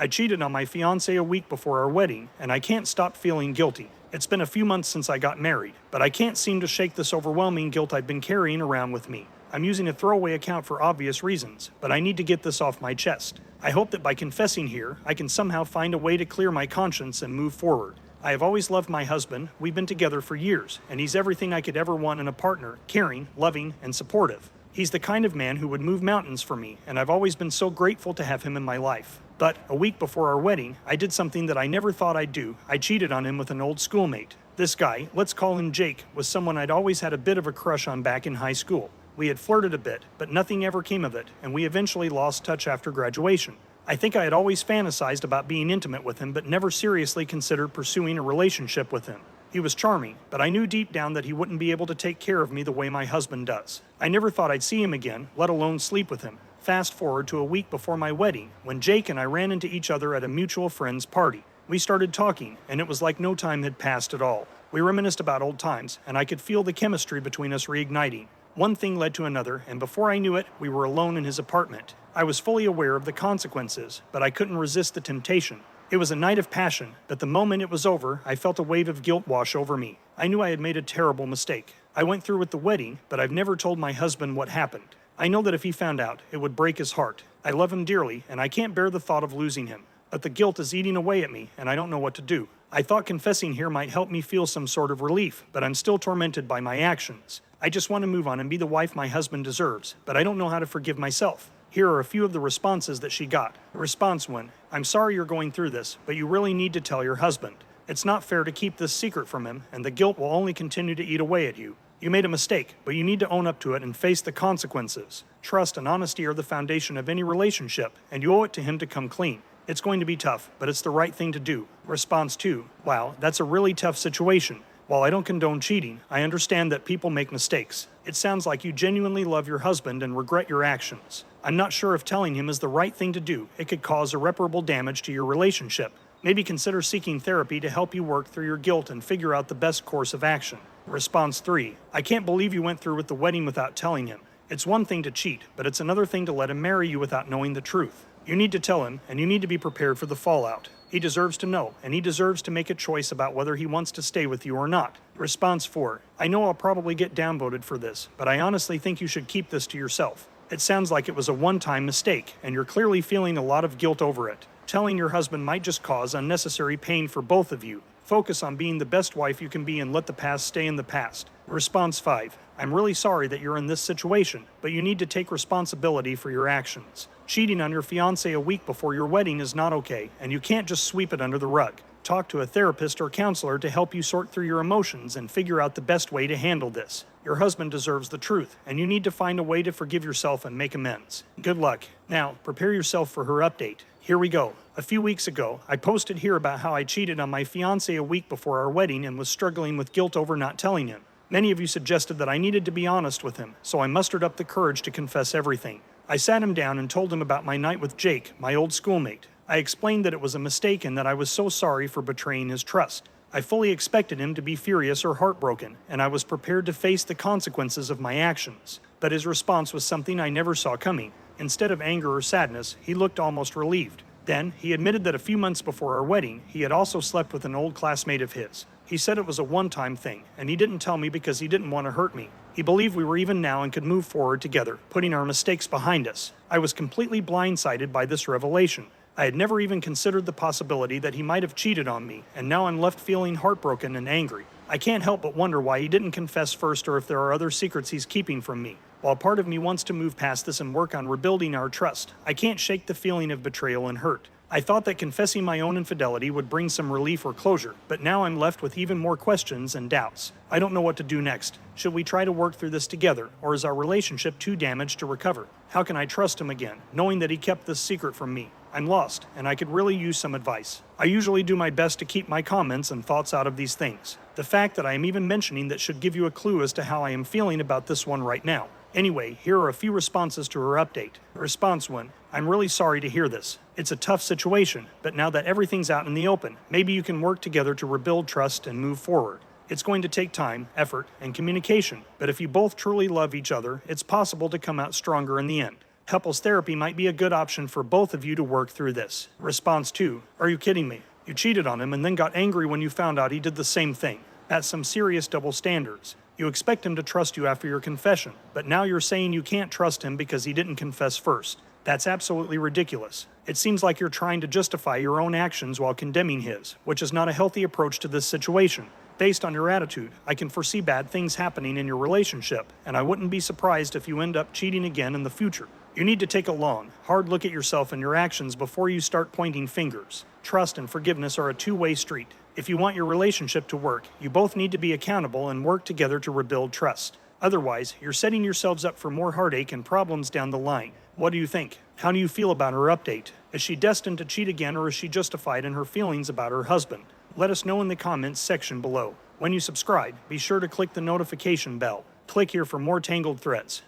I cheated on my fiancé a week before our wedding, and I can't stop feeling guilty. It's been a few months since I got married, but I can't seem to shake this overwhelming guilt I've been carrying around with me. I'm using a throwaway account for obvious reasons, but I need to get this off my chest. I hope that by confessing here, I can somehow find a way to clear my conscience and move forward. I have always loved my husband. We've been together for years, and he's everything I could ever want in a partner: caring, loving, and supportive. He's the kind of man who would move mountains for me, and I've always been so grateful to have him in my life. But a week before our wedding, I did something that I never thought I'd do. I cheated on him with an old schoolmate. This guy, let's call him Jake, was someone I'd always had a bit of a crush on back in high school. We had flirted a bit, but nothing ever came of it, and we eventually lost touch after graduation. I think I had always fantasized about being intimate with him, but never seriously considered pursuing a relationship with him. He was charming, but I knew deep down that he wouldn't be able to take care of me the way my husband does. I never thought I'd see him again, let alone sleep with him. Fast forward to a week before my wedding, when Jake and I ran into each other at a mutual friend's party. We started talking, and it was like no time had passed at all. We reminisced about old times, and I could feel the chemistry between us reigniting. One thing led to another, and before I knew it, we were alone in his apartment. I was fully aware of the consequences, but I couldn't resist the temptation. It was a night of passion, but the moment it was over, I felt a wave of guilt wash over me. I knew I had made a terrible mistake. I went through with the wedding, but I've never told my husband what happened. I know that if he found out, it would break his heart. I love him dearly, and I can't bear the thought of losing him. But the guilt is eating away at me, and I don't know what to do. I thought confessing here might help me feel some sort of relief, but I'm still tormented by my actions. I just want to move on and be the wife my husband deserves, but I don't know how to forgive myself. Here are a few of the responses that she got. Response 1. I'm sorry you're going through this, but you really need to tell your husband. It's not fair to keep this secret from him, and the guilt will only continue to eat away at you. You made a mistake, but you need to own up to it and face the consequences. Trust and honesty are the foundation of any relationship, and you owe it to him to come clean. It's going to be tough, but it's the right thing to do. Response 2. Wow, that's a really tough situation. While I don't condone cheating, I understand that people make mistakes. It sounds like you genuinely love your husband and regret your actions. I'm not sure if telling him is the right thing to do. It could cause irreparable damage to your relationship. Maybe consider seeking therapy to help you work through your guilt and figure out the best course of action. Response 3. I can't believe you went through with the wedding without telling him. It's one thing to cheat, but it's another thing to let him marry you without knowing the truth. You need to tell him, and you need to be prepared for the fallout. He deserves to know, and he deserves to make a choice about whether he wants to stay with you or not. Response 4. I know I'll probably get downvoted for this, but I honestly think you should keep this to yourself. It sounds like it was a one-time mistake, and you're clearly feeling a lot of guilt over it. Telling your husband might just cause unnecessary pain for both of you. Focus on being the best wife you can be and let the past stay in the past. Response 5. I'm really sorry that you're in this situation, but you need to take responsibility for your actions. Cheating on your fiancé a week before your wedding is not okay, and you can't just sweep it under the rug. Talk to a therapist or counselor to help you sort through your emotions and figure out the best way to handle this. Your husband deserves the truth, and you need to find a way to forgive yourself and make amends. Good luck. Now, prepare yourself for her update. Here we go. A few weeks ago, I posted here about how I cheated on my fiancé a week before our wedding and was struggling with guilt over not telling him. Many of you suggested that I needed to be honest with him, so I mustered up the courage to confess everything. I sat him down and told him about my night with Jake, my old schoolmate. I explained that it was a mistake and that I was so sorry for betraying his trust. I fully expected him to be furious or heartbroken, and I was prepared to face the consequences of my actions. But his response was something I never saw coming. Instead of anger or sadness, he looked almost relieved. Then, he admitted that a few months before our wedding, he had also slept with an old classmate of his. He said it was a one-time thing, and he didn't tell me because he didn't want to hurt me. He believed we were even now and could move forward together, putting our mistakes behind us. I was completely blindsided by this revelation. I had never even considered the possibility that he might have cheated on me, and now I'm left feeling heartbroken and angry. I can't help but wonder why he didn't confess first or if there are other secrets he's keeping from me. While part of me wants to move past this and work on rebuilding our trust, I can't shake the feeling of betrayal and hurt. I thought that confessing my own infidelity would bring some relief or closure, but now I'm left with even more questions and doubts. I don't know what to do next. Should we try to work through this together, or is our relationship too damaged to recover? How can I trust him again, knowing that he kept this secret from me? I'm lost, and I could really use some advice. I usually do my best to keep my comments and thoughts out of these things. The fact that I am even mentioning that should give you a clue as to how I am feeling about this one right now. Anyway, here are a few responses to her update. Response 1. I'm really sorry to hear this. It's a tough situation, but now that everything's out in the open, maybe you can work together to rebuild trust and move forward. It's going to take time, effort, and communication, but if you both truly love each other, it's possible to come out stronger in the end. Couples therapy might be a good option for both of you to work through this. Response 2. Are you kidding me? You cheated on him and then got angry when you found out he did the same thing. That's some serious double standards. You expect him to trust you after your confession, but now you're saying you can't trust him because he didn't confess first. That's absolutely ridiculous. It seems like you're trying to justify your own actions while condemning his, which is not a healthy approach to this situation. Based on your attitude, I can foresee bad things happening in your relationship, and I wouldn't be surprised if you end up cheating again in the future. You need to take a long, hard look at yourself and your actions before you start pointing fingers. Trust and forgiveness are a two-way street. If you want your relationship to work, you both need to be accountable and work together to rebuild trust. Otherwise, you're setting yourselves up for more heartache and problems down the line. What do you think? How do you feel about her update? Is she destined to cheat again, or is she justified in her feelings about her husband? Let us know in the comments section below. When you subscribe, be sure to click the notification bell. Click here for more Tangled threads.